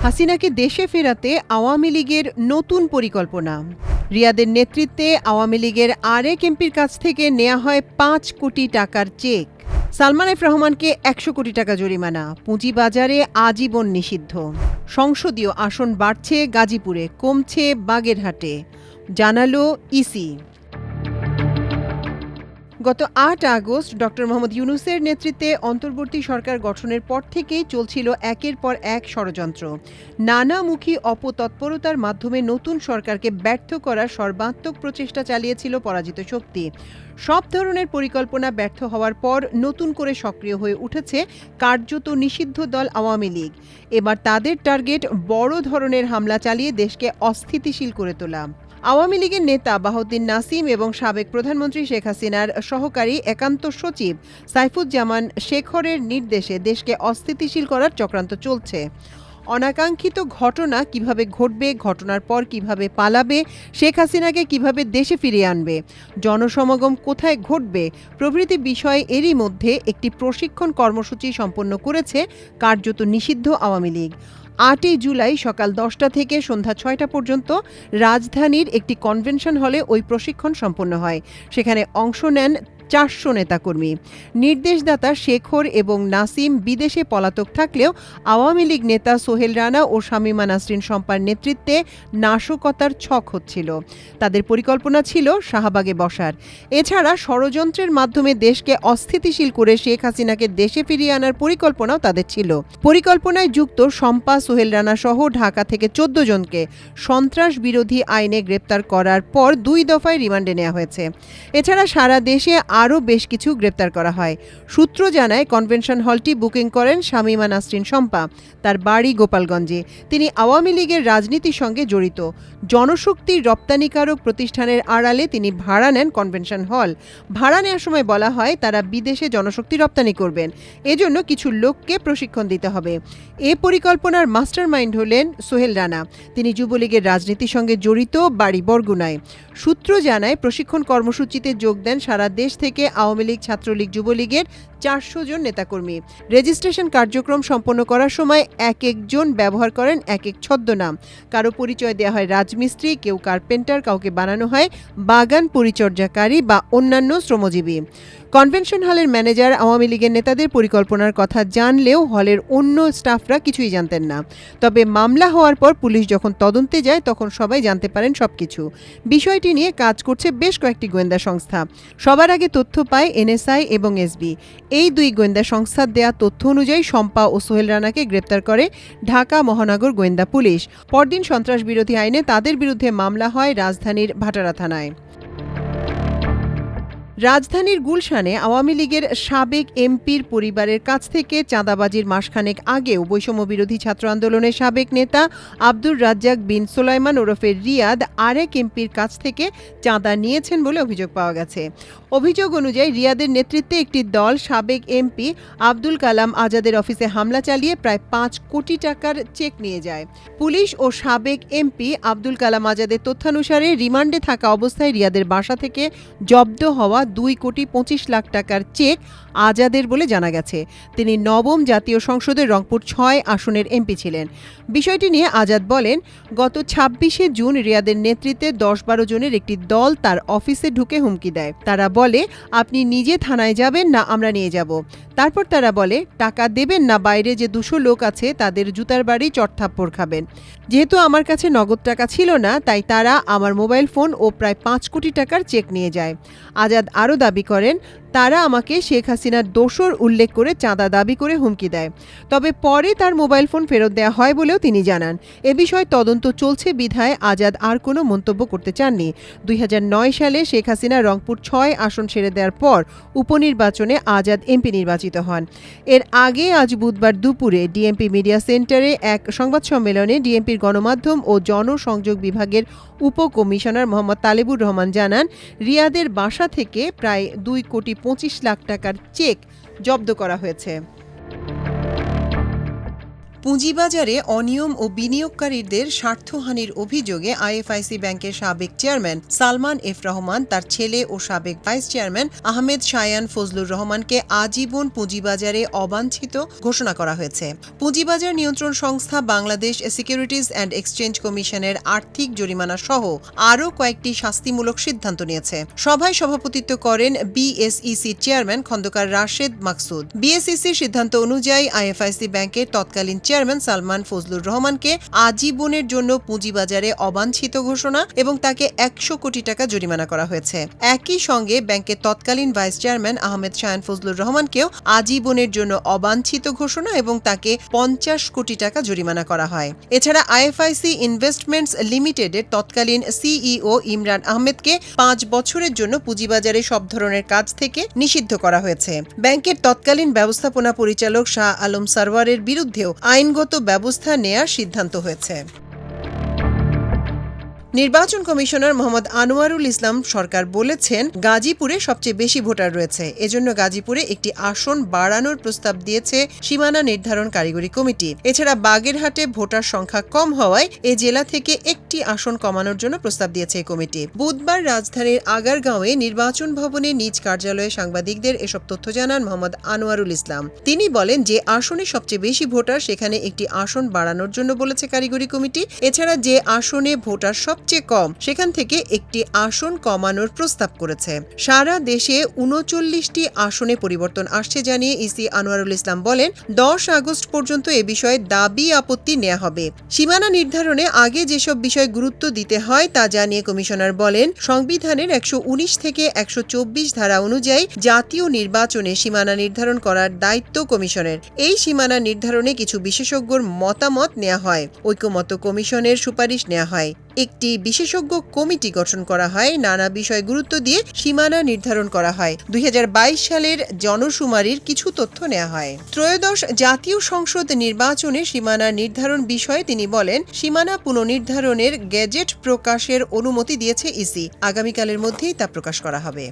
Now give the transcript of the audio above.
হাসিনাকে দেশে ফেরাতে আওয়ামী লীগের নতুন পরিকল্পনা। রিয়াদের নেতৃত্বে আওয়ামী লীগের আরেক এমপির কাছ থেকে নেওয়া হয় ৫ কোটি টাকার চেক। সালমান এফ রহমানকে ১০০ কোটি টাকা জরিমানা। পুঁজিবাজারে আজীবন নিষিদ্ধ। সংসদীয় আসন বাড়ছে গাজীপুরে, কমছে বাগেরহাটে, জানালো ইসি। গত ৮ আগস্ট ড. মোহাম্মদ ইউনূসের নেতৃত্বে অন্তর্বর্তী সরকার গঠনের পর থেকেই চলছিল একের পর এক ষড়যন্ত্র। নানামুখী অপতৎপরতার মাধ্যমে নতুন সরকারকে ব্যর্থ করার সর্বাত্মক প্রচেষ্টা চালিয়েছিল পরাজিত শক্তি। সব ধরনের পরিকল্পনা ব্যর্থ হওয়ার পর নতুন করে সক্রিয় হয়ে উঠেছে কার্যত নিষিদ্ধ দল আওয়ামী লীগ। এবার তাদের টার্গেট বড় ধরনের হামলা চালিয়ে দেশকে অস্থিতিশীল করে তোলা। আওয়ামী লীগের নেতা বাহাউদ্দিন নাসিম এবং সাবেক প্রধানমন্ত্রী শেখ হাসিনার সহকারী একান্ত সচিব সাইফুজ্জামান শেখরের নির্দেশে দেশকে অস্থিতিশীল করার চক্রান্ত চলছে। অনাকাঙ্ক্ষিত ঘটনা কিভাবে ঘটবে, ঘটনার পর কিভাবে পালাবে, শেখ হাসিনাকে কিভাবে দেশে ফিরিয়ে আনবে, জনসমাগম কোথায় ঘটবে প্রভৃতি বিষয়ে এরই মধ্যে একটি প্রশিক্ষণ কর্মসূচি সম্পন্ন করেছে কার্যত নিষিদ্ধ আওয়ামী লীগ। ৮ই জুলাই সকাল ১০টা থেকে সন্ধ্যা ৬টা পর্যন্ত রাজধানীর একটি কনভেনশন হলে ওই প্রশিক্ষণ সম্পন্ন হয়। সেখানে অংশ নেন ৪০০ নেতাকর্মী। নির্দেশদাতা শেখর এবং নাসিম বিদেশে পলাতক থাকলেও আওয়ামী লীগ নেতা সোহেল রানা ও শামীমা নাসরিন শম্পার নেতৃত্বে নাশকতার ছক হচ্ছিল। তাদের পরিকল্পনা ছিল শাহবাগে বসার। এছাড়া ষড়যন্ত্রের মাধ্যমে দেশকে অস্থিতিশীল করে শেখ হাসিনাকে দেশে ফিরিয়ে আনার পরিকল্পনাও তাদের ছিল। পরিকল্পনায় যুক্ত শম্পা, সোহেল রানা সহ ঢাকা থেকে ১৪ জনকে সন্ত্রাস বিরোধী আইনে গ্রেপ্তার করার পর ২ দফায় রিমান্ডে নেওয়া হয়েছে। এছাড়া সারা দেশে আরও বেশ কিছু গ্রেপ্তার করা হয়। সূত্র জানায়, কনভেনশন হলটি বুকিং করেন শামীমা নাসরিন শম্পা। তার বাড়ি গোপালগঞ্জে। তিনি আওয়ামী লীগের রাজনীতির সঙ্গে জড়িত। জনশক্তির রপ্তানিকারক প্রতিষ্ঠানের আড়ালে তিনি ভাড়া নেন কনভেনশন হল। ভাড়া নেওয়ার সময় বলা হয় তারা বিদেশে জনশক্তি রপ্তানি করবেন, এজন্য কিছু লোককে প্রশিক্ষণ দিতে হবে। এ পরিকল্পনার মাস্টার মাইন্ড হলেন সোহেল রানা। তিনি যুবলীগের রাজনীতির সঙ্গে জড়িত, বাড়ি বরগুনায়। সূত্র জানায়, প্রশিক্ষণ কর্মসূচিতে যোগ দেন সারা দেশ থেকে আওয়ামী লীগ, ছাত্রলীগ, যুবলীগের ৪০০ জন নেতাকর্মী। রেজিস্ট্রেশন কার্যক্রম সম্পন্ন করার সময় এক একজন ব্যবহার করেন এক এক ছদ্মনাম। কারো পরিচয় দেওয়া হয় রাজমিস্ত্রি, কেউ কার্পেন্টার, কাউকে বানানো হয় বাগান পরিচর্যাকারী বা অন্যান্য শ্রমজীবী। কনভেনশন হলের ম্যানেজার আওয়ামী লীগের নেতাদের পরিকল্পনার কথা জানলেও হলের অন্য স্টাফরা কিছুই জানতেন না। তবে মামলা হওয়ার পর পুলিশ যখন তদন্তে যায় তখন সবাই জানতে পারেন সবকিছু। বিষয়টি নিয়ে কাজ করছে বেশ কয়েকটি গোয়েন্দা সংস্থা। সবার আগে তথ্য পায় এনএসআই এবং এসবি। এই ২ গোয়েন্দা সংস্থার দেয়া তথ্য অনুযায়ী শম্পা ও সোহেল রানাকে গ্রেপ্তার করে ঢাকা মহানগর গোয়েন্দা পুলিশ। পরদিন সন্ত্রাস বিরোধী আইনে তাদের বিরুদ্ধে মামলা হয় রাজধানীর ভাটারা থানায়। রাজধানীর গুলশানে আওয়ামী লীগের সাবেক এমপির পরিবারের কাছ থেকে চাঁদাবাজির মাসখানেক আগেও বৈষম্যবিরোধী ছাত্র আন্দোলনের সাবেক নেতা আব্দুর রাজ্জাক বিন সোলাইমান ওরফে রিয়াদ আরেক এমপির কাছ থেকে চাঁদা নিয়েছেন বলে অভিযোগ পাওয়া গেছে। অভিযোগ অনুযায়ী রিয়াদের নেতৃত্বে একটি দল সাবেক এমপি আব্দুল কালাম আজাদের অফিসে হামলা চালিয়ে প্রায় ৫ কোটি টাকার চেক নিয়ে যায়। পুলিশ ও সাবেক এমপি আব্দুল কালাম আজাদের তথ্যানুসারে রিমান্ডে থাকা অবস্থায় রিয়াদের বাসা থেকে জব্দ হওয়া ২ কোটি ২৫ লাখ টাকার চেক আজাদের বলে জানা গেছে। তিনি নবম জাতীয় সংসদের রংপুর ৬ আসনের এমপি ছিলেন। বিষয়টি নিয়ে আজাদ বলেন, গত ২৬শে জুন রিয়াদের নেতৃত্বে ১০-১২ জনের একটি দল তার অফিসে ঢুকে হুমকি দেয়। তারা বলে, আপনি নিজে থানায় যাবেন না আমরা নিয়ে যাব। তারপর তারা বলে, টাকা দেবেন না বাইরে যে ২০০ লোক আছে তাদের জুতার বাড়ি চড়থাপ্পড় খাবেন। যেহেতু আমার কাছে নগদ টাকা ছিল না, তাই তারা আমার মোবাইল ফোন ও প্রায় ৫ কোটি টাকার চেক নিয়ে যায়। আজাদ আরও দাবি করেন, তারা আমাকে শেখ হাসিনার দোসর উল্লেখ করে চাঁদা দাবি করে হুমকি দেয়। তবে পরে তার মোবাইল ফোন ফেরত দেওয়া হয় বলেও তিনি জানান। এ বিষয়ে তদন্ত চলছে বিধায় আজাদ আর কোনো মন্তব্য করতে চাননি। ২০০৯ সালে শেখ হাসিনা রংপুর ৬ আসন ছেড়ে দেওয়ার পর উপনির্বাচনে আজাদ এমপি নির্বাচিত হন। এর আগে আজ বুধবার দুপুরে ডিএমপি মিডিয়া সেন্টারে এক সংবাদ সম্মেলনে ডিএমপির গণমাধ্যম ও জনসংযোগ বিভাগের উপকমিশনার মোহাম্মদ তালেবুর রহমান জানান, রিয়াদের বাসা থেকে প্রায় ২ কোটি ২৫ লাখ টাকার চেক জব্দ করা হয়েছে। পুঁজিবাজারে অনিয়ম ও বিনিয়োগকারীদের স্বার্থহানির অভিযোগে আইএফআইসি ব্যাংকের সাবেক চেয়ারম্যান সালমান এফ রহমান, তার ছেলে ও সাবেক ভাইস চেয়ারম্যান আহমেদ শায়ান ফজলুর রহমানকে আজীবন পুঁজিবাজারে অবাঞ্ছিত ঘোষণা করা হয়েছে। পুঁজিবাজার নিয়ন্ত্রণ সংস্থা বাংলাদেশ সিকিউরিটিজ অ্যান্ড এক্সচেঞ্জ কমিশনের আর্থিক জরিমানা সহ আরও কয়েকটি শাস্তিমূলক সিদ্ধান্ত নিয়েছে। সভায় সভাপতিত্ব করেন বিএসইসি চেয়ারম্যান খন্দকার রাশেদ মাকসুদ। বিএসইসির সিদ্ধান্ত অনুযায়ী আইএফআইসি ব্যাংকের তৎকালীন চেয়ারম্যান সালমান ফজলুর রহমানকে আজীবনের জন্য পুঁজিবাজারে অবাঞ্ছিত ঘোষণা এবং তাকে ১০০ কোটি টাকা জরিমানা করা হয়েছে। একই সঙ্গে ব্যাংকের তৎকালীন ভাইস চেয়ারম্যান আহমেদ শায়ান ফজলুর রহমানকেও আজীবনের জন্য অবাঞ্ছিত ঘোষণা এবং তাকে ৫০ কোটি টাকা জরিমানা করা হয়। এছাড়া আইএফআইসি ইনভেস্টমেন্টস লিমিটেডের তৎকালীন সিইও ইমরান আহমেদকে ৫ বছরের জন্য পুঁজিবাজারে সব ধরনের কাজ থেকে নিষিদ্ধ করা হয়েছে। ব্যাংকের তৎকালীন ব্যবস্থাপনা পরিচালক শাহ আলম সারওয়ারের বিরুদ্ধেও আইনগত ব্যবস্থা নেয়ার সিদ্ধান্ত হয়েছে। নির্বাচন কমিশনার মোহাম্মদ আনোয়ারুল ইসলাম সরকার বলেছেন, গাজীপুরে সবচেয়ে বেশি ভোটার রয়েছে, এজন্য গাজীপুরে একটি আসন বাড়ানোর প্রস্তাব দিয়েছে সীমানা নির্ধারণ কারিগরি কমিটি। এছাড়া বাগেরহাটে ভোটার সংখ্যা কম হওয়ায় এ জেলা থেকে একটি আসন কমানোর জন্য প্রস্তাব দিয়েছে এই কমিটি। বুধবার রাজধানীর আগারগাঁওয়ে নির্বাচন ভবনে নিজ কার্যালয়ে সাংবাদিকদের এসব তথ্য জানান মোহাম্মদ আনোয়ারুল ইসলাম। তিনি বলেন, যে আসনে সবচেয়ে বেশি ভোটার সেখানে একটি আসন বাড়ানোর জন্য বলেছে কারিগরি কমিটি। এছাড়া যে আসনে ভোটার সবচেয়ে কম সেখান থেকে একটি আসন কমানোর প্রস্তাব করেছে। সারা দেশে ৩৯টি আসনে পরিবর্তন আসছে জানিয়ে ইসি আনোয়ারুল ইসলাম বলেন, ১০ আগস্ট পর্যন্ত এ বিষয়ে দাবি আপত্তি নেওয়া হবে। সীমানা নির্ধারণে আগে যেসব বিষয় গুরুত্ব দিতে হয় তা জানিয়ে কমিশনার বলেন, সংবিধানের ১১৯ থেকে ১২৪ ধারা অনুযায়ী জাতীয় নির্বাচনে সীমানা নির্ধারণ করার দায়িত্ব কমিশনের। এই সীমানা নির্ধারণে কিছু বিশেষজ্ঞর মতামত নেওয়া হয়। ঐকমত্য কমিশনের সুপারিশ নেওয়া হয়। একটি বিশেষজ্ঞ কমিটি গঠন করা হয়। নানা বিষয় গুরুত্ব দিয়ে সীমানা নির্ধারণ করা হয়। ২০২২ সালের জনশুমারির কিছু তথ্য নেওয়া হয়। ত্রয়োদশ জাতীয় সংসদ নির্বাচনে সীমানা নির্ধারণ বিষয়ে তিনি বলেন, সীমানা পুনর্নির্ধারণের গেজেট প্রকাশের অনুমতি দিয়েছে ইসি। আগামীকালের মধ্যেই তা প্রকাশ করা হবে।